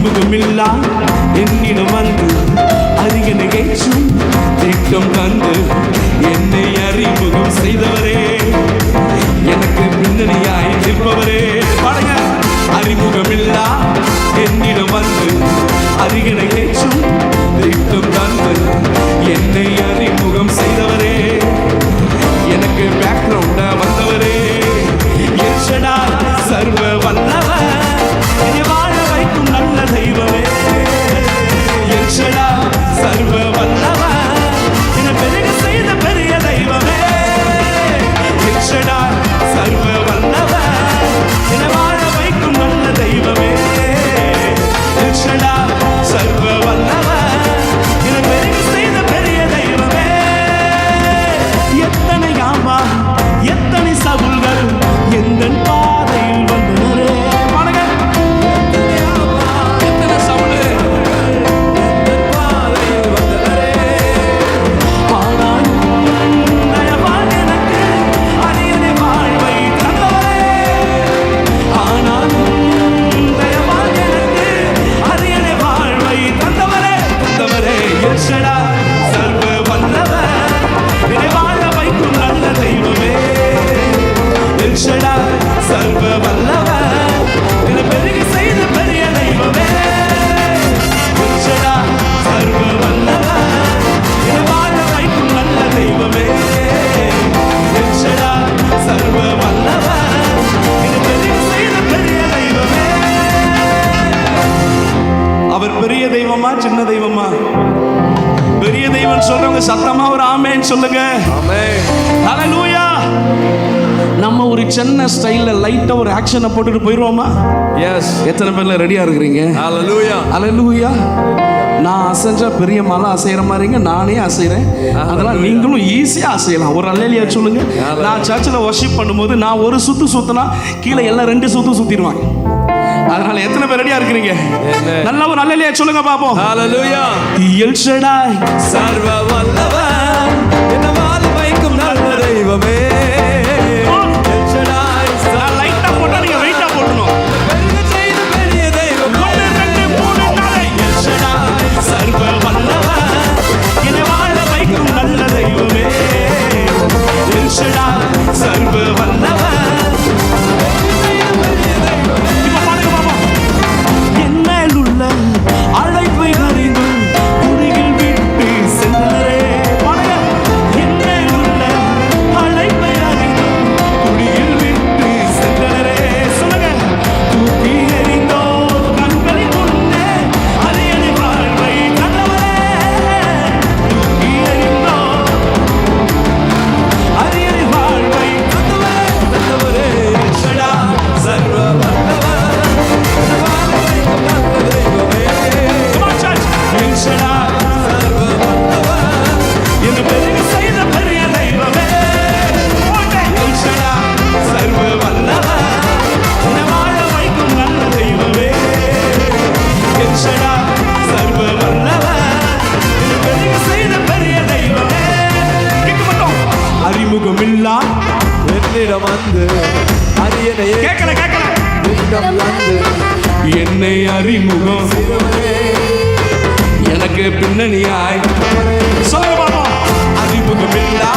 அறிமுகமில்லா என்னிடம் வந்து அருகினை ஏற்றும் திட்டம் தந்து என்னை அறிமுகம் செய்தவரே, எனக்கு பின்னணியாய் நிற்பவரே. பாருங்க, அறிமுகமில்லா என்னிடம் வந்து அருகினை ஏற்றும் திட்டம் தந்து என்னை அறிமுகம் செய்தவரே, எனக்கு பேக்ரவுண்ட வந்தவரே. எல்ஷடா சர்வ வல்லவர், என்னை வாழ வைக்கும் நல்ல தெய்வமே. எல்ஷடா சர்வ வல்லவர், என்னை பெருக செய்த பெரிய தெய்வமே. எல்ஷடா சர்வ வல்லவர், என்னை வாழ வைக்கும் நல்ல தெய்வமே. எல்ஷடா சர்வ வல்லவர், என்னை பெருக செய்த பெரிய தெய்வமே. எத்தனை ஆமா எத்தனை சவுல்கள் எந்த பாதையில் வந்தனரே. எத்தனை சவுல் எந்த பாதையில் வந்தனரே. ஆனால் தயவால் எனக்கு அரியணை வாழ்வை தந்தவரே. ஆனால் தயவால் எனக்கு அரியணை வாழ்வை தந்தவரே. தந்தவரே எல்ஷடா சர்வ வல்லவர், என்னை வாழ வைக்கும் நல்ல தெய்வமே. எல்ஷடா சர்வ வல்லவர், என்னை பெருக செய்த பெரிய தெய்வமே. எல்ஷடா சர்வ வல்லவர், என்னை வாழ வைக்கும் நல்ல தெய்வமே. எல்ஷடா சர்வ வல்லவர், என்னை பெருக செய்த பெரிய தெய்வமே. அவர் பெரிய தெய்வமா சின்ன தெய்வமா? பெரிய தெய்வம் சொல்றவங்க சத்தமா ஒரு ஆமென் சொல்லுங்க. ஆமென். ஹல்லேலூயா. நம்ம ஒரு சின்ன ஸ்டைல்ல லைட்டா ஒரு ஆக்ஷனை போட்டுட்டு போயிடுவோமா? எஸ். எத்தனை பேர்ல ரெடியா இருக்கிறீங்க? ஹல்லேலூயா. ஹல்லேலூயா. நான் அசைஞ்சா பெரிய மலை அசைகிற மாதிரிங்க, நானே அசைகிறேன். அதெல்லாம் நீங்களும் ஈஸியா அசையலாம். ஒரு அல்லேலியா சொல்லுங்க. நான் சர்ச்சில் வர்ஷிப் பண்ணும்போது நான் ஒரு சுத்து சுத்தினா கீழே எல்லாம் 2 சுத்து சுத்திடுவாங்க. அதனால எத்தனை பேர் ரெடியா இருக்கிறீங்க? நல்ல ஒரு அல்லேலியா சொல்லுங்க பாப்போம். ஹல்லேலூயா. எல்ஷடாய் சர்வ வல்லவர், என்னை வாழ வைக்கும் நல்ல தெய்வமே. அறிமுகமில்லா என்னிடம் வந்து அரியணை என்னை அறிமுகம் எனக்கு பின்னணியாய் சொல்லுங்க பாப்போம். அறிமுகமில்லா